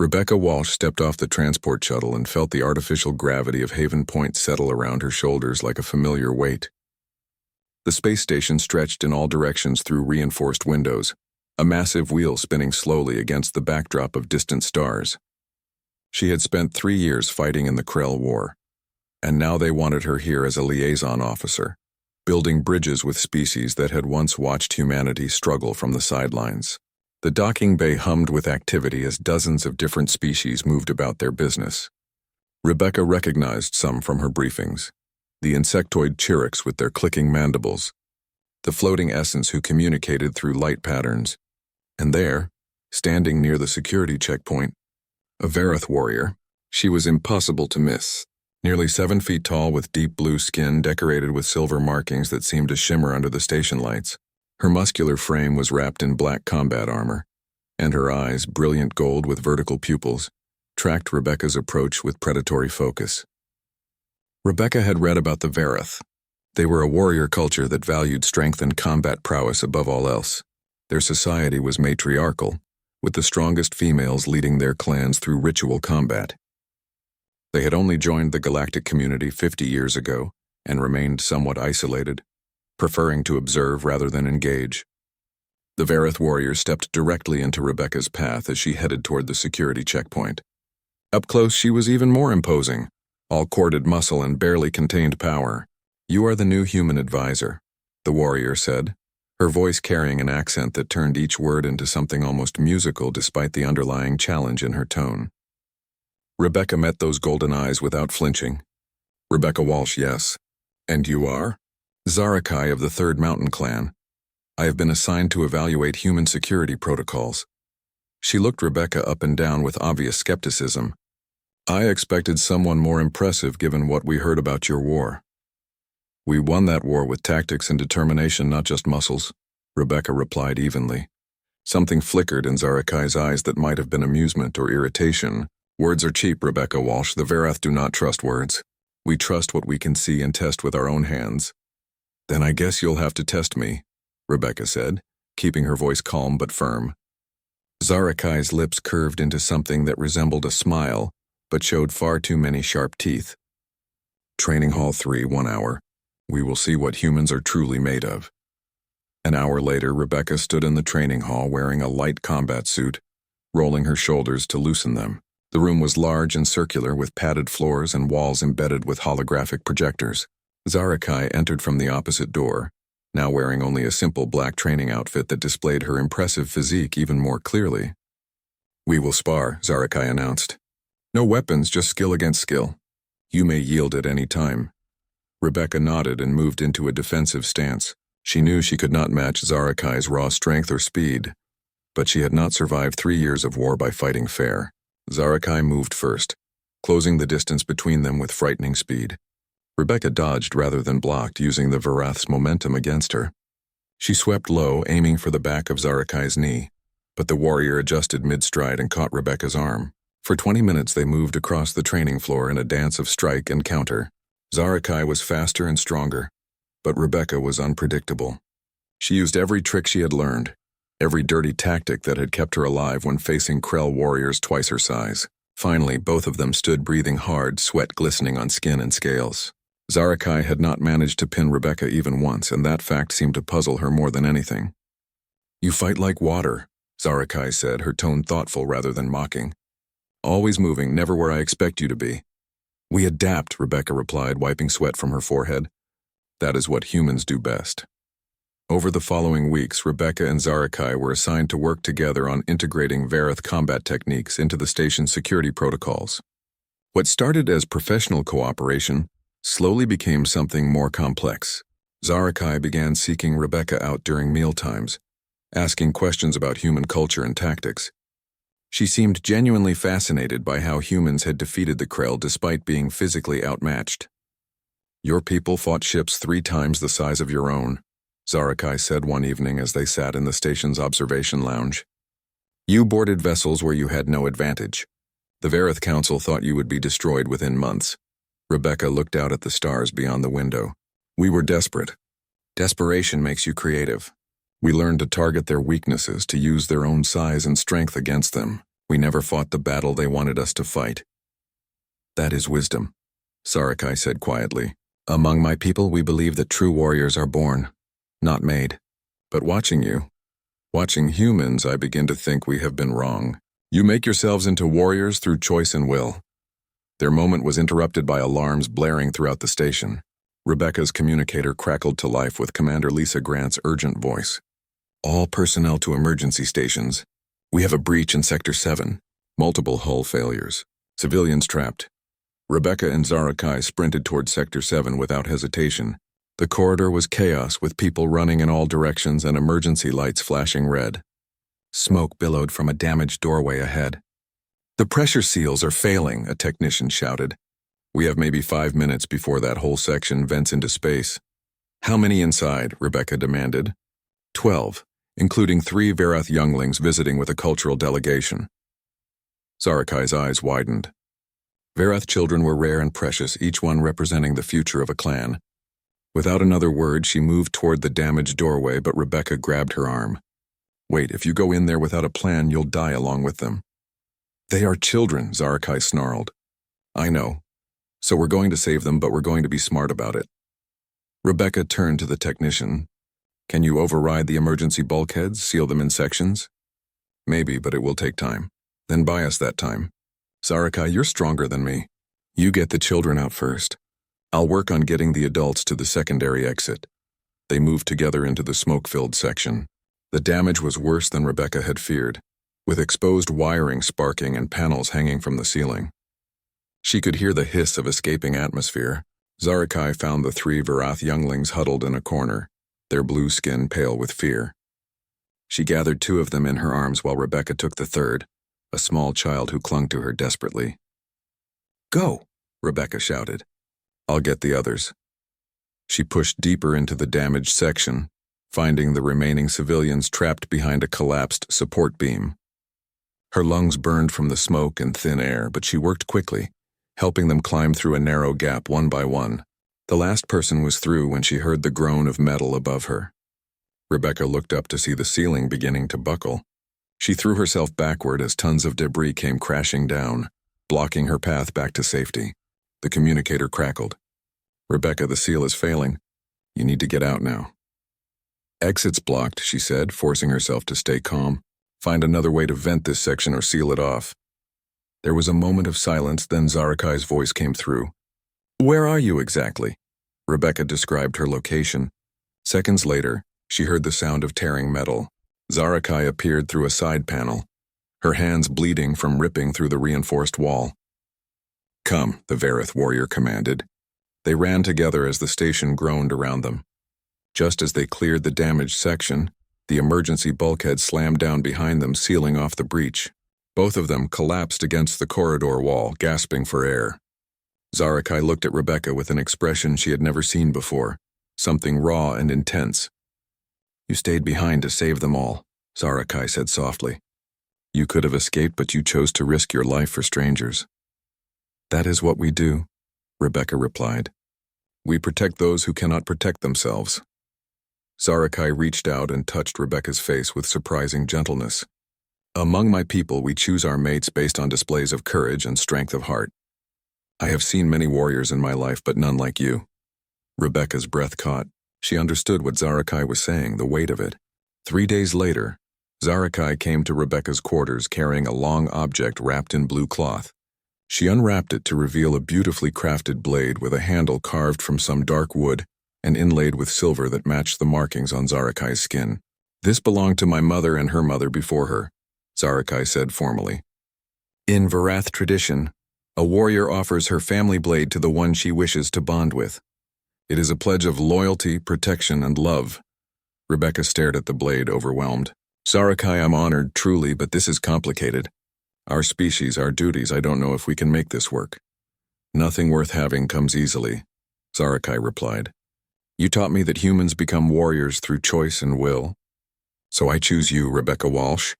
Rebecca Walsh stepped off the transport shuttle and felt the artificial gravity of Haven Point settle around her shoulders like a familiar weight. The space station stretched in all directions through reinforced windows, a massive wheel spinning slowly against the backdrop of distant stars. She had spent 3 years fighting in the Krell War, and now they wanted her here as a liaison officer, building bridges with species that had once watched humanity struggle from the sidelines. The docking bay hummed with activity as dozens of different species moved about their business. Rebecca recognized some from her briefings: the insectoid chirics with their clicking mandibles, the floating essence who communicated through light patterns, and there, standing near the security checkpoint, a Vareth warrior. She was impossible to miss. Nearly 7 feet tall with deep blue skin decorated with silver markings that seemed to shimmer under the station lights. Her muscular frame was wrapped in black combat armor, and her eyes, brilliant gold with vertical pupils, tracked Rebecca's approach with predatory focus. Rebecca had read about the Vareth. They were a warrior culture that valued strength and combat prowess above all else. Their society was matriarchal, with the strongest females leading their clans through ritual combat. They had only joined the galactic community 50 years ago and remained somewhat isolated, preferring to observe rather than engage. The Vareth warrior stepped directly into Rebecca's path as she headed toward the security checkpoint. Up close, she was even more imposing, all corded muscle and barely contained power. "You are the new human advisor," the warrior said, her voice carrying an accent that turned each word into something almost musical despite the underlying challenge in her tone. Rebecca met those golden eyes without flinching. "Rebecca Walsh, yes. And you are?" "Zarakai of the 3rd Mountain Clan. I have been assigned to evaluate human security protocols." She looked Rebecca up and down with obvious skepticism. "I expected someone more impressive given what we heard about your war." "We won that war with tactics and determination, not just muscles," Rebecca replied evenly. Something flickered in Zarakai's eyes that might have been amusement or irritation. "Words are cheap, Rebecca Walsh. The Vareth do not trust words. We trust what we can see and test with our own hands." "Then I guess you'll have to test me," Rebecca said, keeping her voice calm but firm. Zarakai's lips curved into something that resembled a smile, but showed far too many sharp teeth. "Training Hall 3, 1 hour. We will see what humans are truly made of." An hour later, Rebecca stood in the training hall wearing a light combat suit, rolling her shoulders to loosen them. The room was large and circular with padded floors and walls embedded with holographic projectors. Zarakai entered from the opposite door, now wearing only a simple black training outfit that displayed her impressive physique even more clearly. "We will spar," Zarakai announced. "No weapons, just skill against skill. You may yield at any time." Rebecca nodded and moved into a defensive stance. She knew she could not match Zarakai's raw strength or speed, but she had not survived 3 years of war by fighting fair. Zarakai moved first, closing the distance between them with frightening speed. Rebecca dodged rather than blocked, using the Vareth's momentum against her. She swept low, aiming for the back of Zarakai's knee, but the warrior adjusted mid-stride and caught Rebecca's arm. For 20 minutes they moved across the training floor in a dance of strike and counter. Zarakai was faster and stronger, but Rebecca was unpredictable. She used every trick she had learned, every dirty tactic that had kept her alive when facing Krell warriors twice her size. Finally, both of them stood breathing hard, sweat glistening on skin and scales. Zarakai had not managed to pin Rebecca even once, and that fact seemed to puzzle her more than anything. "You fight like water," Zarakai said, her tone thoughtful rather than mocking. "Always moving, never where I expect you to be." "We adapt," Rebecca replied, wiping sweat from her forehead. "That is what humans do best." Over the following weeks, Rebecca and Zarakai were assigned to work together on integrating Vareth combat techniques into the station's security protocols. What started as professional cooperation slowly became something more complex. Zarakai began seeking Rebecca out during mealtimes, asking questions about human culture and tactics. She seemed genuinely fascinated by how humans had defeated the Krell despite being physically outmatched. "Your people fought ships 3 times the size of your own," Zarakai said one evening as they sat in the station's observation lounge. "You boarded vessels where you had no advantage. The Vareth Council thought you would be destroyed within months." Rebecca looked out at the stars beyond the window. "We were desperate. Desperation makes you creative. We learned to target their weaknesses, to use their own size and strength against them. We never fought the battle they wanted us to fight. That is wisdom, Sarakai said quietly. Among my people, we believe that true warriors are born, not made. But watching humans, I begin to think we have been wrong. You make yourselves into warriors through choice and will. Their moment was interrupted by alarms blaring throughout the station. Rebecca's communicator crackled to life with Commander Lisa Grant's urgent voice. All personnel to emergency stations. We have a breach in Sector 7. Multiple hull failures. Civilians trapped. Rebecca and Sarakai sprinted toward Sector 7 without hesitation. The corridor was chaos with people running in all directions and emergency lights flashing red. Smoke billowed from a damaged doorway ahead. The pressure seals are failing, a technician shouted. We have maybe 5 minutes before that whole section vents into space. How many inside? Rebecca demanded. 12, including 3 Verath younglings visiting with a cultural delegation. Sarakai's eyes widened. Verath children were rare and precious, each one representing the future of a clan. Without another word, she moved toward the damaged doorway, but Rebecca grabbed her arm. Wait, if you go in there without a plan, you'll die along with them. They are children, Sarakai snarled. I know. So we're going to save them, but we're going to be smart about it. Rebecca turned to the technician. Can you override the emergency bulkheads, seal them in sections? Maybe, but it will take time. Then buy us that time. Sarakai, you're stronger than me. You get the children out first. I'll work on getting the adults to the secondary exit. They moved together into the smoke-filled section. The damage was worse than Rebecca had feared, with exposed wiring sparking and panels hanging from the ceiling. She could hear the hiss of escaping atmosphere. Sarakai found the 3 Verath younglings huddled in a corner, their blue skin pale with fear. She gathered 2 of them in her arms while Rebecca took the 3rd, a small child who clung to her desperately. Go, Rebecca shouted. I'll get the others. She pushed deeper into the damaged section, finding the remaining civilians trapped behind a collapsed support beam. Her lungs burned from the smoke and thin air, but she worked quickly, helping them climb through a narrow gap one by one. The last person was through when she heard the groan of metal above her. Rebecca looked up to see the ceiling beginning to buckle. She threw herself backward as tons of debris came crashing down, blocking her path back to safety. The communicator crackled. Rebecca, the seal is failing. You need to get out now. Exit's blocked, she said, forcing herself to stay calm. Find another way to vent this section or seal it off. There was a moment of silence, then Sarakai's voice came through. Where are you exactly? Rebecca described her location. Seconds later, she heard the sound of tearing metal. Sarakai appeared through a side panel, her hands bleeding from ripping through the reinforced wall. Come, the Verath warrior commanded. They ran together as the station groaned around them. Just as they cleared the damaged section, the emergency bulkhead slammed down behind them, sealing off the breach. Both of them collapsed against the corridor wall, gasping for air. Sarakai looked at Rebecca with an expression she had never seen before, something raw and intense. You stayed behind to save them all, Sarakai said softly. You could have escaped, but you chose to risk your life for strangers. That is what we do, Rebecca replied. We protect those who cannot protect themselves. Sarakai reached out and touched Rebecca's face with surprising gentleness. Among my people, we choose our mates based on displays of courage and strength of heart. I have seen many warriors in my life, but none like you. Rebecca's breath caught. She understood what Sarakai was saying, the weight of it. 3 days later, Sarakai came to Rebecca's quarters carrying a long object wrapped in blue cloth. She unwrapped it to reveal a beautifully crafted blade with a handle carved from some dark wood and inlaid with silver that matched the markings on Sarakai's skin. This belonged to my mother and her mother before her, Sarakai said formally. In Verath tradition, a warrior offers her family blade to the one she wishes to bond with. It is a pledge of loyalty, protection, and love. Rebecca stared at the blade, overwhelmed. Sarakai, I'm honored, truly, but this is complicated. Our species, our duties, I don't know if we can make this work. Nothing worth having comes easily, Sarakai replied. You taught me that humans become warriors through choice and will. So I choose you, Rebecca Walsh.